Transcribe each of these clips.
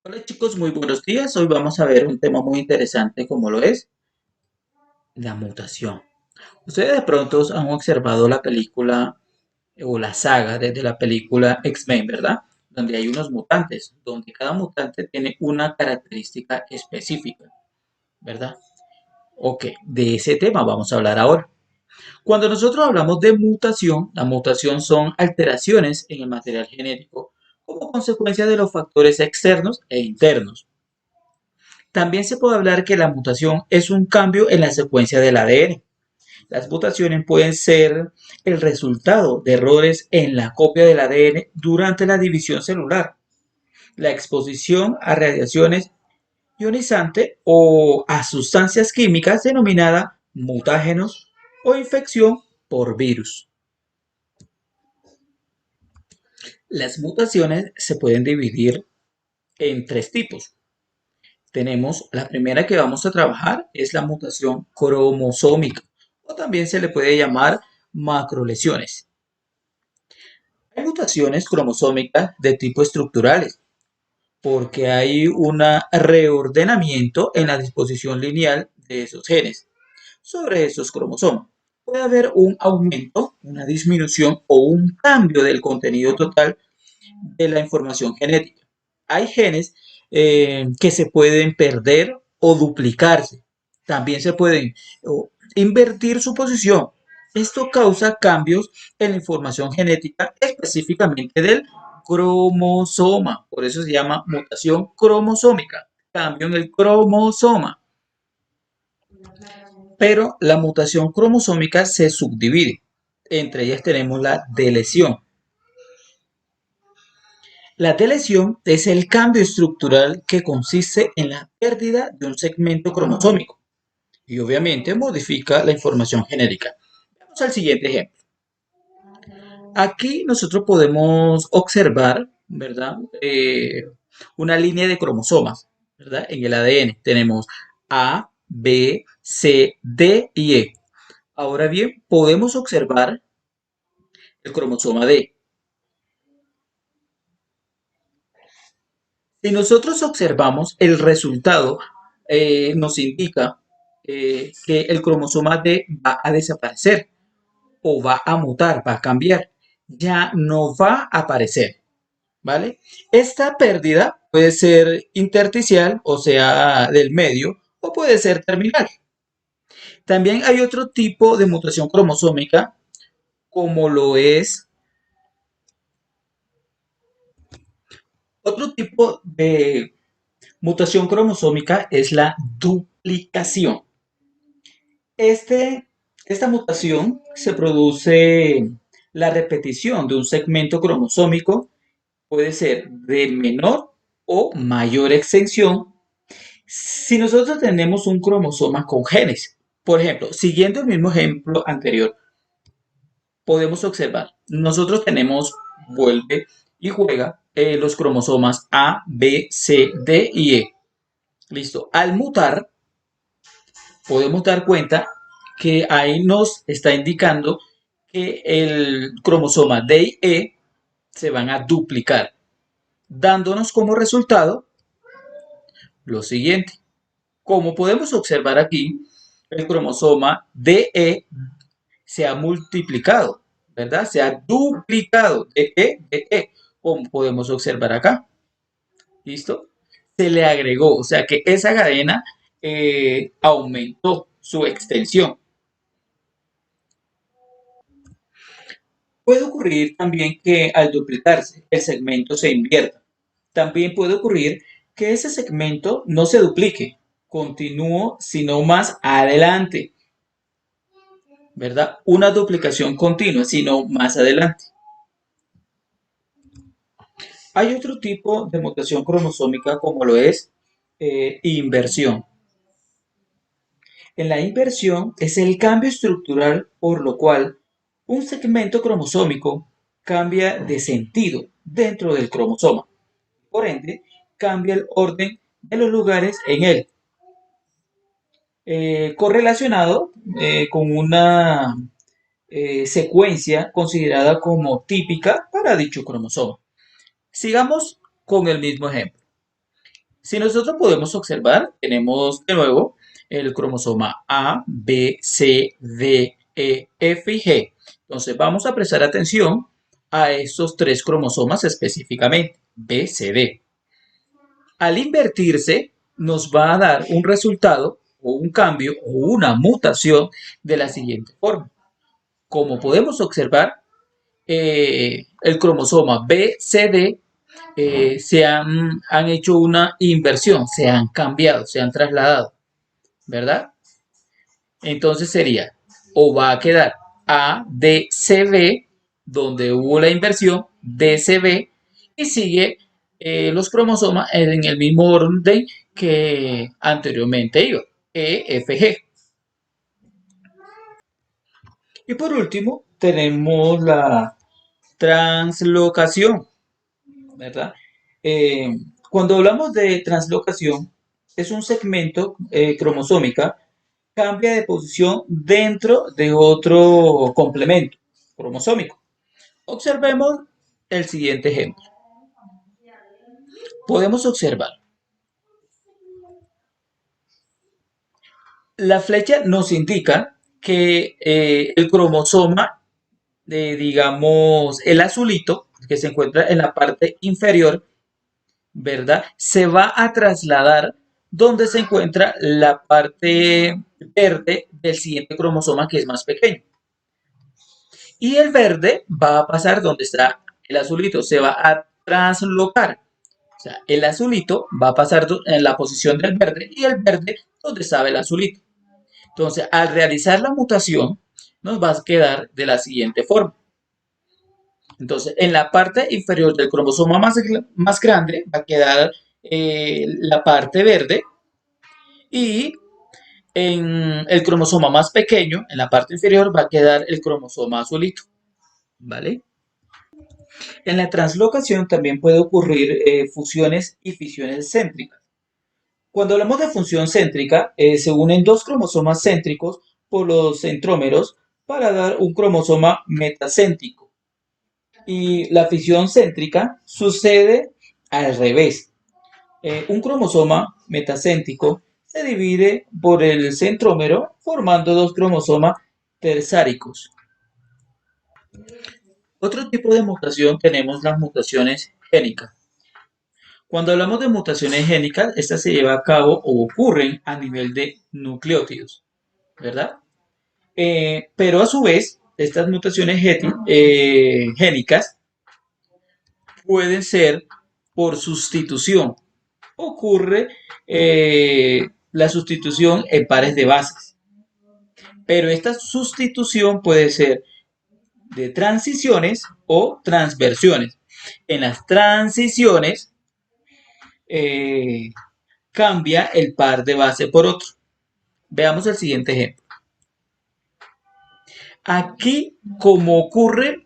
Hola chicos, muy buenos días. Hoy vamos a ver un tema muy interesante como lo es la mutación. Ustedes de pronto han observado la película o la saga desde la película X-Men, ¿verdad? Donde hay unos mutantes, donde cada mutante tiene una característica específica, ¿verdad? Ok, de ese tema vamos a hablar ahora. Cuando nosotros hablamos de mutación, la mutación son alteraciones en el material genético como consecuencia de los factores externos e internos. También se puede hablar que la mutación es un cambio en la secuencia del ADN. Las mutaciones pueden ser el resultado de errores en la copia del ADN durante la división celular, la exposición a radiaciones ionizantes o a sustancias químicas denominadas mutágenos o infección por virus. Las mutaciones se pueden dividir en tres tipos. Tenemos la primera que vamos a trabajar, es la mutación cromosómica, o también se le puede llamar macrolesiones. Hay mutaciones cromosómicas de tipo estructurales, porque hay un reordenamiento en la disposición lineal de esos genes sobre esos cromosomas. Puede haber un aumento, una disminución o un cambio del contenido total de la información genética. Hay genes que se pueden perder o duplicarse. También se pueden invertir su posición. Esto causa cambios en la información genética específicamente del cromosoma. Por eso se llama mutación cromosómica. Cambio en el cromosoma. Pero la mutación cromosómica se subdivide. Entre ellas tenemos la deleción. La deleción es el cambio estructural que consiste en la pérdida de un segmento cromosómico y obviamente modifica la información genética. Vamos al siguiente ejemplo. Aquí nosotros podemos observar, ¿verdad? Una línea de cromosomas, ¿verdad? En el ADN tenemos A, B, C, D y E. Ahora bien, podemos observar el cromosoma D. Si nosotros observamos el resultado, nos indica que el cromosoma D va a desaparecer o va a mutar, va a cambiar. Ya no va a aparecer, ¿vale? Esta pérdida puede ser intersticial, o sea, del medio, o puede ser terminal. También hay otro tipo de mutación cromosómica, como lo es otro tipo de mutación cromosómica es la duplicación. Este, esta mutación se produce la repetición de un segmento cromosómico, puede ser de menor o mayor extensión si nosotros tenemos un cromosoma con genes. Por ejemplo, siguiendo el mismo ejemplo anterior, podemos observar, nosotros tenemos, vuelve y juega los cromosomas A, B, C, D y E. Listo. Al mutar, podemos dar cuenta que ahí nos está indicando que el cromosoma D y E se van a duplicar, dándonos como resultado lo siguiente. Como podemos observar aquí, el cromosoma DE se ha multiplicado, ¿verdad? Se ha duplicado DE, como podemos observar acá. ¿Listo? Se le agregó, o sea que esa cadena aumentó su extensión. Puede ocurrir también que al duplicarse el segmento se invierta. También puede ocurrir que ese segmento no se duplique, continúe sino más adelante, ¿verdad? Una duplicación continua, sino más adelante. Hay otro tipo de mutación cromosómica como lo es inversión. En la inversión es el cambio estructural por lo cual un segmento cromosómico cambia de sentido dentro del cromosoma. Por ende, cambia el orden de los lugares en él, correlacionado con una secuencia considerada como típica para dicho cromosoma. Sigamos con el mismo ejemplo. Si nosotros podemos observar, tenemos de nuevo el cromosoma A, B, C, D, E, F y G. Entonces vamos a prestar atención a estos tres cromosomas específicamente, B, C, D. Al invertirse, nos va a dar un resultado o un cambio o una mutación de la siguiente forma. Como podemos observar, el cromosoma BCD han hecho una inversión, se han cambiado, se han trasladado, ¿verdad? Entonces sería, o va a quedar ADCB, donde hubo la inversión, DCB, y sigue los cromosomas en el mismo orden que anteriormente iba, EFG. Y por último, tenemos la translocación, ¿verdad? Eh, Cuando hablamos de translocación, es un segmento cromosómica cambia de posición dentro de otro complemento cromosómico. Observemos el siguiente ejemplo. Podemos observar, la flecha nos indica que el cromosoma, digamos, el azulito, que se encuentra en la parte inferior, ¿verdad? Se va a trasladar donde se encuentra la parte verde del siguiente cromosoma que es más pequeño. Y el verde va a pasar donde está el azulito, se va a translocar. O sea, el azulito va a pasar en la posición del verde y el verde donde estaba el azulito. Entonces, al realizar la mutación, nos va a quedar de la siguiente forma. Entonces, en la parte inferior del cromosoma más grande va a quedar la parte verde y en el cromosoma más pequeño, en la parte inferior, va a quedar el cromosoma azulito. ¿Vale? En la translocación también puede ocurrir fusiones y fisiones céntricas. Cuando hablamos de función céntrica, se unen dos cromosomas céntricos por los centrómeros para dar un cromosoma metacéntrico. Y la fisión céntrica sucede al revés. Un cromosoma metacéntrico se divide por el centrómero formando dos cromosomas tersáricos. Otro tipo de mutación tenemos las mutaciones génicas. Cuando hablamos de mutaciones génicas, estas se llevan a cabo o ocurren a nivel de nucleótidos, ¿verdad? Pero a su vez, estas mutaciones génicas pueden ser por sustitución. Ocurre la sustitución en pares de bases. Pero esta sustitución puede ser de transiciones o transversiones. En las transiciones eh, cambia el par de base por otro. Veamos el siguiente ejemplo. Aquí, como ocurre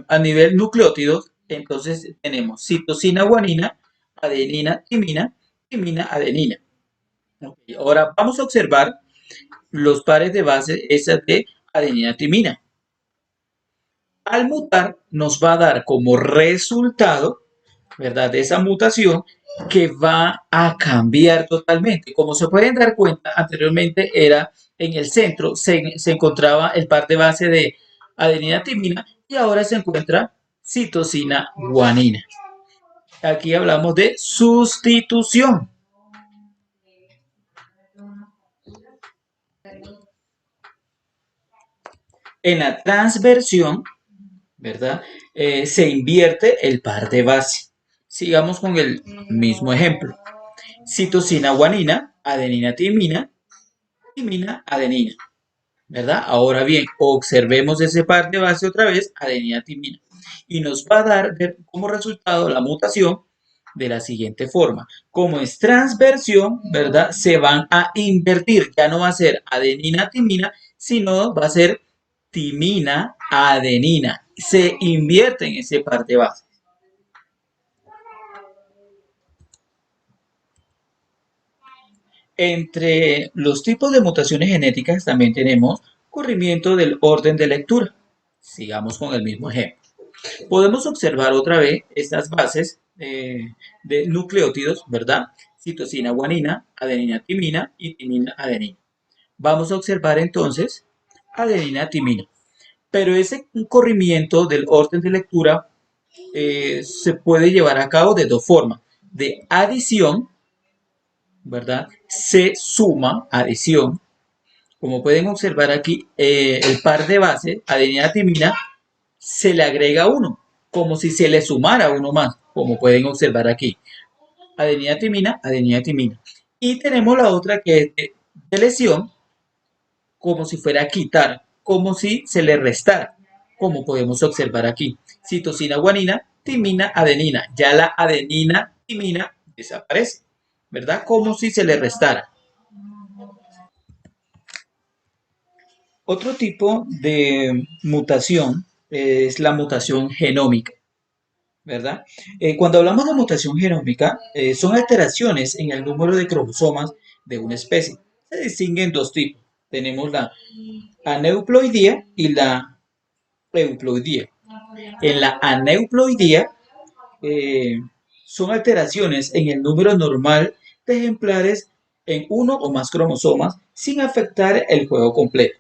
a nivel nucleótidos, entonces tenemos citosina, guanina, adenina, timina, timina, adenina. Okay. Ahora vamos a observar los pares de base, esas de adenina, timina. Al mutar nos va a dar como resultado, ¿verdad? De esa mutación que va a cambiar totalmente. Como se pueden dar cuenta, anteriormente era en el centro, se encontraba el par de base de adenina timina y ahora se encuentra citosina guanina. Aquí hablamos de sustitución. En la transversión, ¿verdad? Se invierte el par de base. Sigamos con el mismo ejemplo. Citosina guanina, adenina timina, timina adenina, ¿verdad? Ahora bien, observemos ese par de base otra vez, adenina timina, y nos va a dar como resultado la mutación de la siguiente forma. Como es transversión, ¿verdad? Se van a invertir, ya no va a ser adenina timina, sino va a ser timina adenina. Se invierte en ese par de bases. Entre los tipos de mutaciones genéticas también tenemos corrimiento del orden de lectura. Sigamos con el mismo ejemplo. Podemos observar otra vez estas bases de nucleótidos, ¿verdad? citosina, guanina, adenina, timina y timina, adenina. Vamos a observar entonces adenina, timina. Pero ese corrimiento del orden de lectura se puede llevar a cabo de dos formas. De adición, ¿verdad? Se suma, adición. Como pueden observar aquí, el par de base, adenina, timina, se le agrega uno, como si se le sumara uno más, como pueden observar aquí. Adenina, timina, adenina, timina. Y tenemos la otra que es de lesión, como si fuera a quitar, como si se le restara, como podemos observar aquí. Citosina, guanina, timina, adenina. Ya la adenina, timina desaparece, ¿verdad? Como si se le restara. Otro tipo de mutación es la mutación genómica, ¿verdad? Cuando hablamos de mutación genómica, son alteraciones en el número de cromosomas de una especie. Se distinguen dos tipos. Tenemos la aneuploidía y la euploidía. En la aneuploidía eh, son alteraciones en el número normal de ejemplares en uno o más cromosomas sin afectar el juego completo.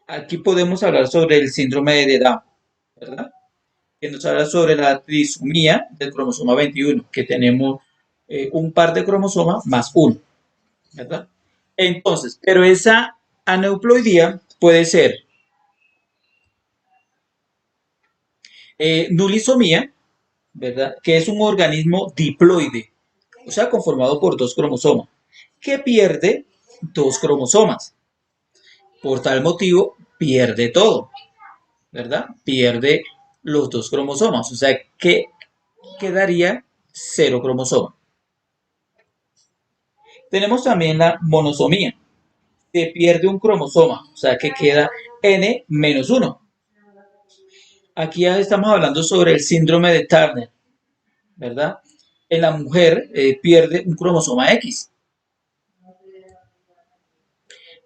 Aquí podemos hablar sobre el síndrome de Down, ¿verdad? Que nos habla sobre la trisomía del cromosoma 21, que tenemos un par de cromosomas más uno, ¿verdad? Entonces, pero esa aneuploidía puede ser nulisomía, ¿verdad? Que es un organismo diploide, o sea, conformado por dos cromosomas, que pierde dos cromosomas. Por tal motivo, pierde todo, ¿verdad? Pierde los dos cromosomas, o sea, que quedaría cero cromosomas. Tenemos también la monosomía, que pierde un cromosoma, o sea, que queda N-1. Aquí ya estamos hablando sobre el síndrome de Turner, ¿verdad? En la mujer pierde un cromosoma X.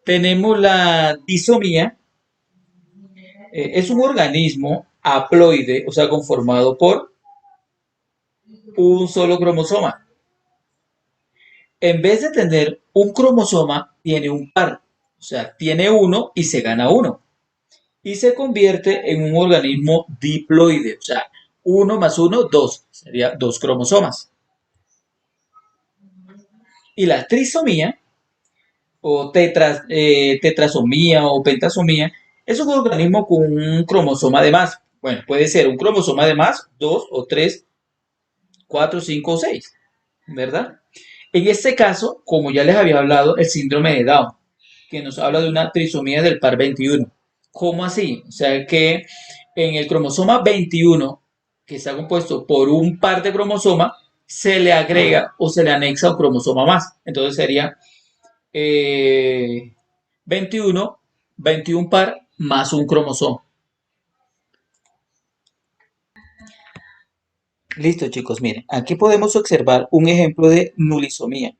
Tenemos la disomía, es un organismo haploide, o sea, conformado por un solo cromosoma. En vez de tener un cromosoma, tiene un par, o sea, tiene uno y se gana uno. Y se convierte en un organismo diploide, o sea, uno más uno, dos, sería dos cromosomas. Y la trisomía, o tetrasomía o pentasomía, es un organismo con un cromosoma de más. Bueno, puede ser un cromosoma de más, dos o tres, cuatro, cinco o seis, ¿verdad? En este caso, como ya les había hablado, el síndrome de Down, que nos habla de una trisomía del par 21. ¿Cómo así? O sea que en el cromosoma 21, que está compuesto por un par de cromosomas, se le agrega o se le anexa un cromosoma más. Entonces sería 21, 21 par más un cromosoma. Listo, chicos, miren, aquí podemos observar un ejemplo de nulisomía,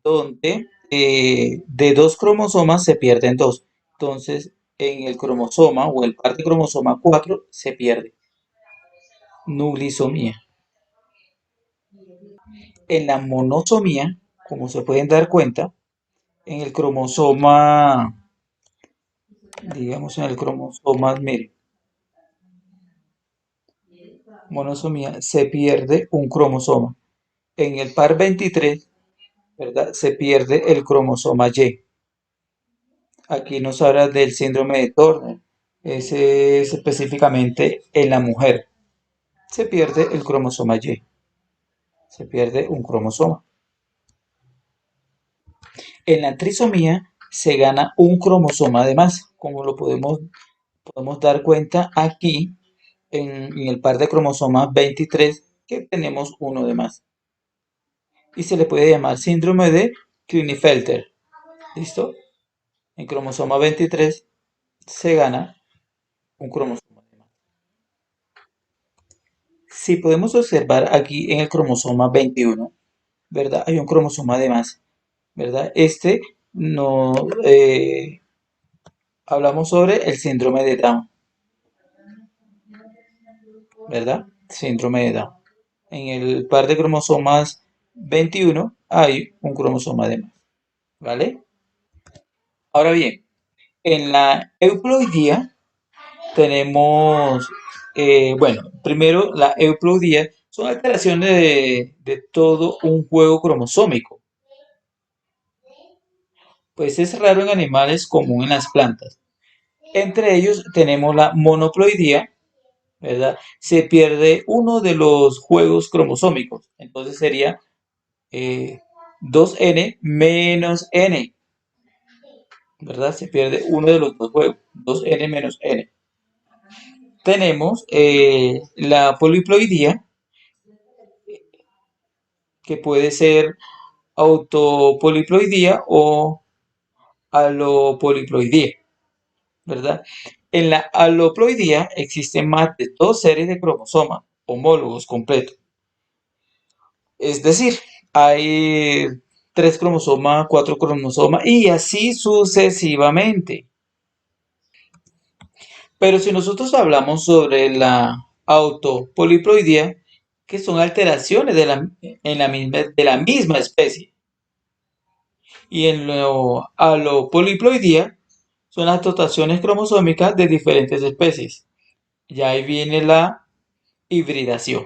donde de dos cromosomas se pierden dos. Entonces, en el cromosoma o el par de cromosoma 4 se pierde. Nulisomía. En la monosomía, como se pueden dar cuenta, en el cromosoma, digamos en el cromosoma, miren, monosomía, se pierde un cromosoma. En el par 23, ¿verdad? Se pierde el cromosoma Y. Aquí nos habla del síndrome de Turner. Ese es específicamente en la mujer. Se pierde el cromosoma Y. Se pierde un cromosoma. En la trisomía se gana un cromosoma de más, como lo podemos dar cuenta aquí en el par de cromosomas 23 que tenemos uno de más. Y se le puede llamar síndrome de Klinefelter. ¿Listo? En cromosoma 23 se gana un cromosoma de más. Si podemos observar aquí en el cromosoma 21, ¿verdad? Hay un cromosoma de más, ¿verdad? Este no hablamos sobre el síndrome de Down, ¿verdad? Síndrome de Down. En el par de cromosomas 21 hay un cromosoma de más, ¿vale? Ahora bien, en la euploidía tenemos, bueno, primero la euploidía son alteraciones de todo un juego cromosómico, pues es raro en animales, común en las plantas. Entre ellos tenemos la monoploidía, ¿verdad? Se pierde uno de los juegos cromosómicos, entonces sería 2n menos n, ¿verdad? Se pierde uno de los dos juegos, 2n menos n. Tenemos la poliploidía, que puede ser autopoliploidía o alopoliploidía, ¿verdad? En la aloploidía existen más de dos series de cromosomas homólogos completos. Es decir, hay tres cromosomas, cuatro cromosomas y así sucesivamente. Pero si nosotros hablamos sobre la autopoliploidía, que son alteraciones de la misma especie, y en lo alopoliploidía son las dotaciones cromosómicas de diferentes especies. Ya ahí viene la hibridación.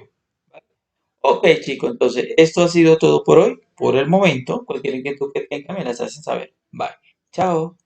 Ok, chicos, entonces esto ha sido todo por hoy, por el momento. Cualquier inquietud que tengan me las hacen saber. Bye. Chao.